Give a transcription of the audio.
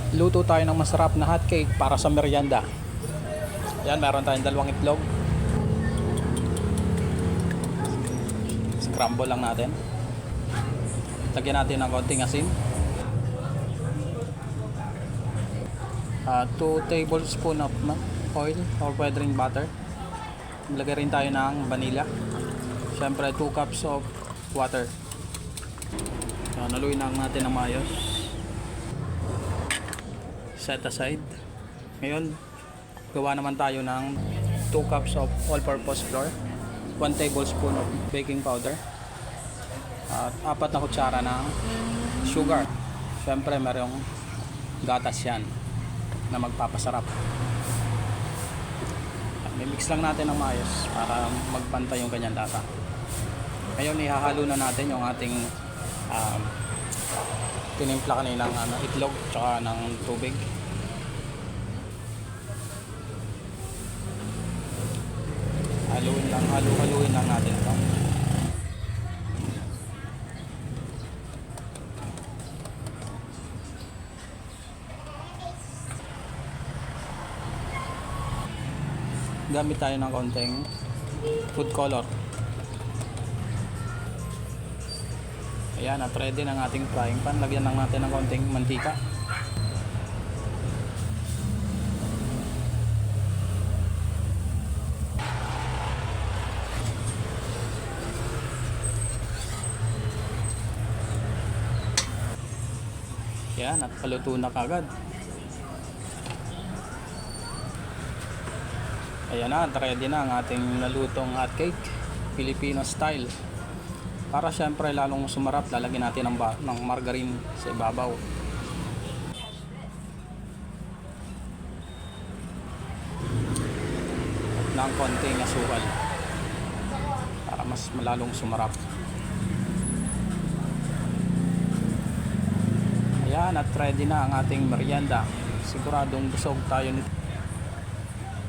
Luto tayo ng masarap na hot cake para sa merienda. Yan, meron tayong dalawang itlog. Scramble lang natin. Lagyan natin ng konting asin. 2 tablespoon of oil or pwede rin butter. Lagyan rin tayo ng vanilla. Siyempre 2 cups of water. Naluin lang natin ng maayos. Set aside. Ngayon, gawa naman tayo ng 2 cups of all-purpose flour, 1 tablespoon of baking powder, at 4 na kutsara ng sugar. Siyempre, merong gatas yan na magpapasarap. Mimix lang natin ng maayos para magpantay yung kanyang lasa. Ngayon, ihahalo na natin yung ating tinimpla kaninang itlog tsaka ng tubig. Haluin lang natin ito. Gamit tayo ng konting food color. Ayan, at ready ng ating frying pan. Lagyan lang natin ng konting mantika. Ayan, at paluto na kagad. Ayan na, at ready na ang ating nalutong hot cake, Filipino style. Para syempre lalong sumarap, lalagyan natin ng margarine sa ibabaw. At ng konting asukal para mas malalong sumarap. Ayan, at ready na ang ating merienda. Siguradong busog tayo nito.